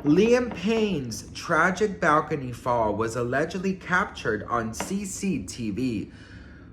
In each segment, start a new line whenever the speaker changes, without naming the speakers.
Liam Payne's tragic balcony fall was allegedly captured on CCTV.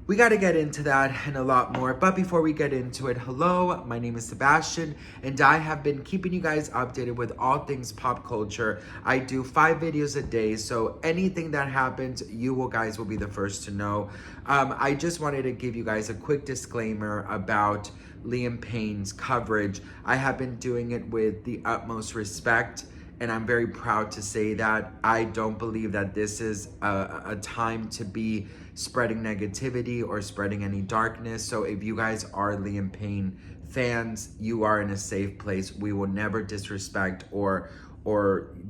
We got to get into that and a lot more. But before we get into it, hello, my name is Sebastian, and I have been keeping you guys updated with all things pop culture. I do 5 videos a day, so anything that happens, guys will be the first to know. I just wanted to give you guys a quick disclaimer about Liam Payne's coverage. I have been doing it with the utmost respect, and I'm very proud to say that. I don't believe that this is a time to be spreading negativity or spreading any darkness. So if you guys are Liam Payne fans, you are in a safe place. We will never disrespect or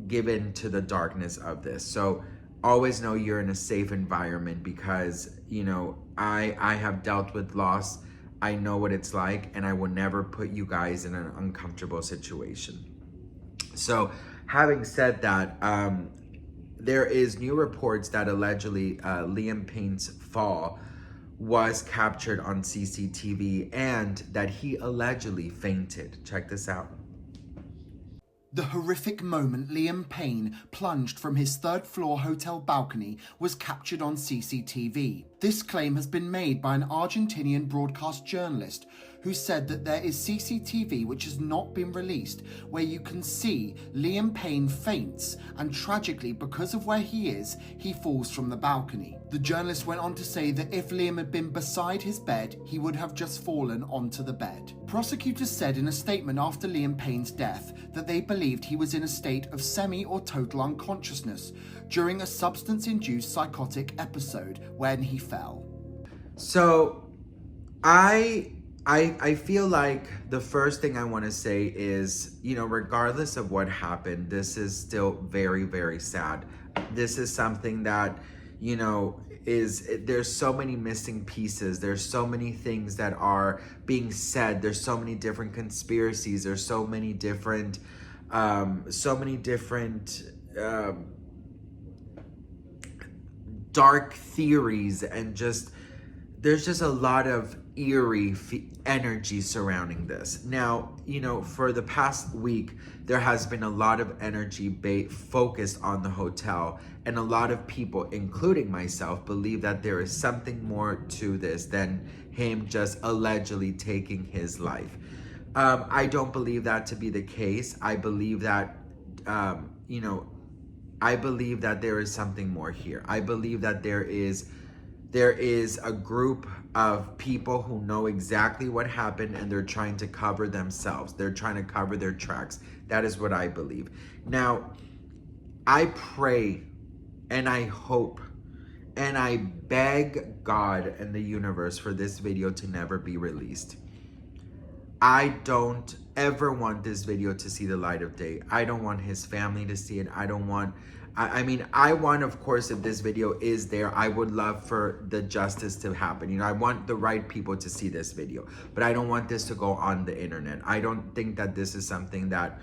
give in to the darkness of this. So always know you're in a safe environment, because I have dealt with loss. I know what it's like, and I will never put you guys in an uncomfortable situation. So having said that, there is new reports that allegedly Liam Payne's fall was captured on CCTV and that he allegedly fainted. Check this out.
The horrific moment Liam Payne plunged from his third-floor hotel balcony was captured on CCTV. This claim has been made by an Argentinian broadcast journalist who said that there is CCTV which has not been released where you can see Liam Payne faints, and tragically, because of where he is, he falls from the balcony. The journalist went on to say that if Liam had been beside his bed, he would have just fallen onto the bed. Prosecutors said in a statement after Liam Payne's death that they believed he was in a state of semi or total unconsciousness during a substance-induced psychotic episode when he fell.
So I feel like the first thing I want to say is, regardless of what happened, this is still very, very sad. This is something that, there's so many missing pieces. There's so many things that are being said. There's so many different conspiracies. There's so many different, dark theories, and there's just a lot of eerie energy surrounding this. Now, for the past week, there has been a lot of energy focused on the hotel, and a lot of people, including myself, believe that there is something more to this than him just allegedly taking his life. I don't believe that to be the case. I believe that, I believe that there is something more here. I believe that there is a group of people who know exactly what happened, and they're trying to cover themselves. They're trying to cover their tracks. That is what I believe. Now, I pray and I hope and I beg God and the universe for this video to never be released. I don't ever want this video to see the light of day. I don't want his family to see it. I want, of course, if this video is there, I would love for the justice to happen. I want the right people to see this video, but I don't want this to go on the internet. I don't think that this is something that,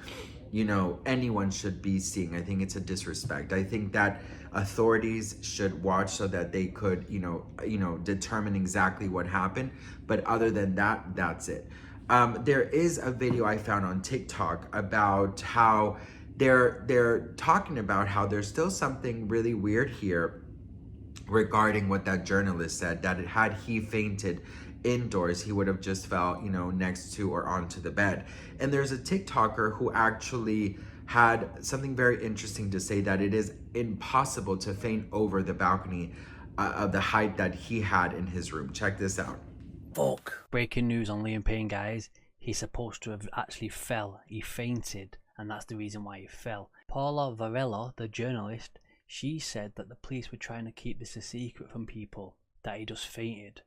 anyone should be seeing. I think it's a disrespect. I think that authorities should watch so that they could, determine exactly what happened. But other than that, that's it. There is a video I found on TikTok about how they're talking about how there's still something really weird here regarding what that journalist said, that had he fainted indoors, he would have just fell, next to or onto the bed. And there's a TikToker who actually had something very interesting to say, that it is impossible to faint over the balcony of the height that he had in his room. Check this out.
Fuck. Breaking news on Liam Payne, guys. He's supposed to have actually fell. He fainted, and that's the reason why he fell. Paula Varela, the journalist, she said that the police were trying to keep this a secret from people, that he just fainted.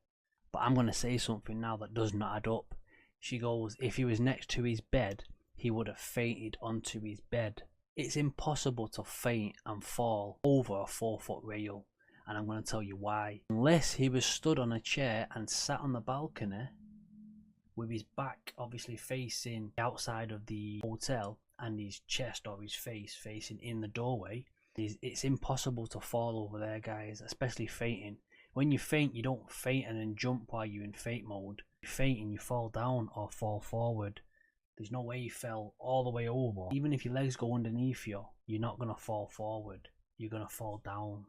But I'm going to say something now that does not add up. She goes, if he was next to his bed, he would have fainted onto his bed. It's impossible to faint and fall over a 4-foot rail. And I'm going to tell you why. Unless he was stood on a chair and sat on the balcony with his back obviously facing the outside of the hotel and his chest or his face facing in the doorway, it's impossible to fall over there, guys, especially fainting. When you faint, you don't faint and then jump while you're in faint mode. You faint and you fall down or fall forward. There's no way he fell all the way over. Even if your legs go underneath you, you're not going to fall forward. You're going to fall down.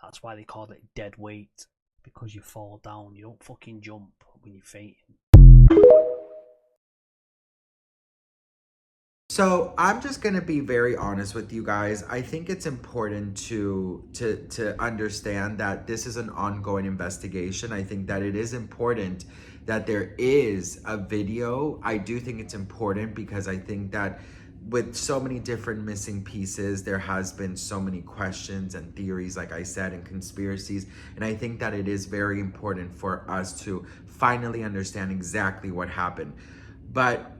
That's why they call it dead weight. Because you fall down. You don't fucking jump when you're fainting.
So I'm just gonna be very honest with you guys. I think it's important to understand that this is an ongoing investigation. I think that it is important that there is a video. I do think it's important because I think that with so many different missing pieces, there has been so many questions and theories, like I said, and conspiracies. And I think that it is very important for us to finally understand exactly what happened. But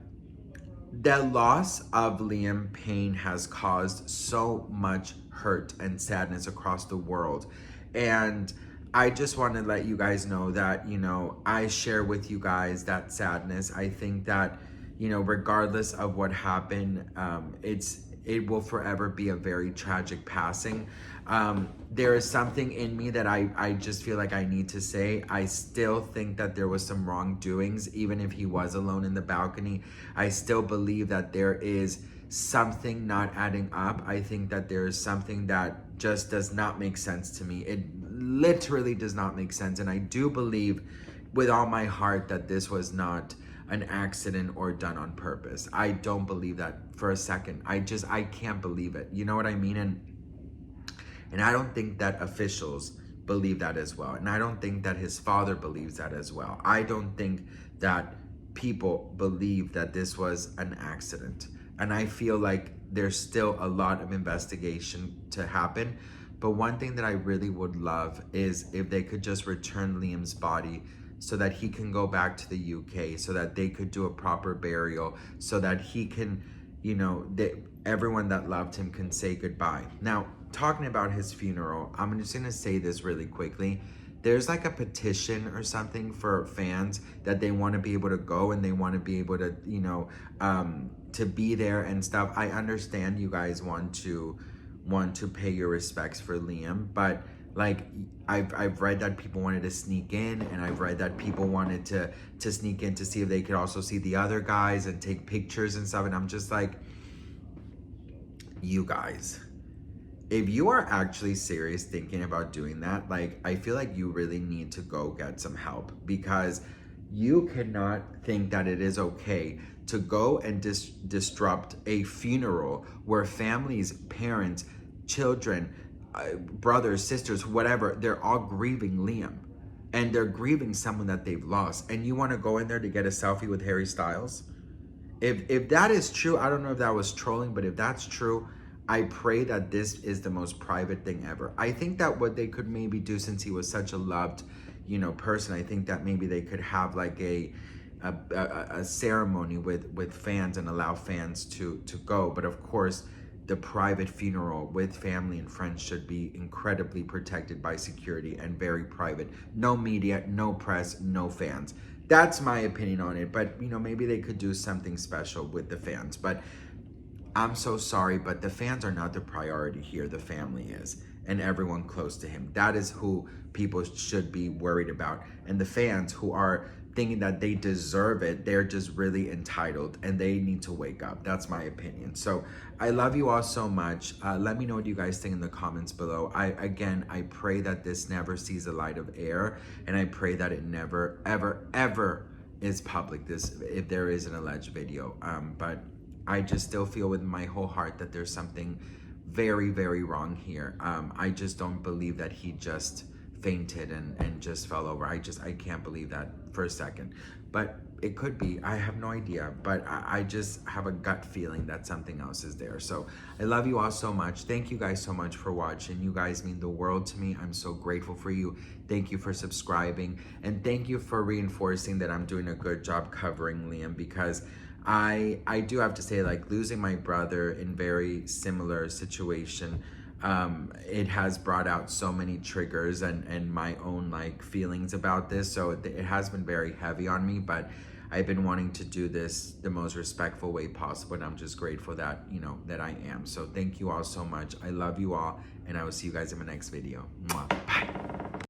the loss of Liam Payne has caused so much hurt and sadness across the world. And I just want to let you guys know that, you know, I share with you guys that sadness. I think that, you know, regardless of what happened, it will forever be a very tragic passing. There is something in me that I just feel like I need to say. I still think that there was some wrongdoings, even if he was alone in the balcony. I still believe that there is something not adding up. I think that there is something that just does not make sense to me. It literally does not make sense. And I do believe with all my heart that this was not an accident or done on purpose. I don't believe that for a second. I can't believe it. You know what I mean? And I don't think that officials believe that as well. And I don't think that his father believes that as well. I don't think that people believe that this was an accident. And I feel like there's still a lot of investigation to happen. But one thing that I really would love is if they could just return Liam's body so that he can go back to the UK, so that they could do a proper burial, so that he can, you know, everyone that loved him can say goodbye. Now, talking about his funeral, I'm just gonna say this really quickly. There's like a petition or something for fans that they want to be able to go and they want to be able to, you know, to be there and stuff. I understand you guys want to pay your respects for Liam, but like I've read that people wanted to sneak in, and I've read that people wanted to sneak in to see if they could also see the other guys and take pictures and stuff. And I'm just like, you guys, if you are actually serious thinking about doing that, like, I feel like you really need to go get some help, because you cannot think that it is okay to go and disrupt a funeral where families, parents, children, brothers, sisters, whatever, they're all grieving Liam, and they're grieving someone that they've lost, and you want to go in there to get a selfie with Harry Styles? If that is true, I don't know if that was trolling, but if that's true, I pray that this is the most private thing ever. I think that what they could maybe do, since he was such a loved, you know, person, I think that maybe they could have like a ceremony with fans and allow fans to go. But of course, the private funeral with family and friends should be incredibly protected by security and very private. No media, no press, no fans. That's my opinion on it. But, you know, maybe they could do something special with the fans. But I'm so sorry, but the fans are not the priority here. The family is, and everyone close to him. That is who people should be worried about. And the fans who are thinking that they deserve it, they're just really entitled, and they need to wake up. That's my opinion. So I love you all so much. Let me know what you guys think in the comments below. I pray that this never sees the light of air, and I pray that it never, ever, ever is public, if there is an alleged video. But I just still feel with my whole heart that there's something very, very wrong here. I just don't believe that he just fainted and just fell over. I can't believe that for a second. But it could be, I have no idea, but I just have a gut feeling that something else is there. So I love you all so much. Thank you guys so much for watching. You guys mean the world to me. I'm so grateful for you. Thank you for subscribing, and thank you for reinforcing that I'm doing a good job covering Liam, because I do have to say, like, losing my brother in very similar situation, it has brought out so many triggers and my own like feelings about this. So it has been very heavy on me, but I've been wanting to do this the most respectful way possible, and I'm just grateful that, you know, that I am. So thank you all so much. I love you all, and I will see you guys in my next video. Mwah.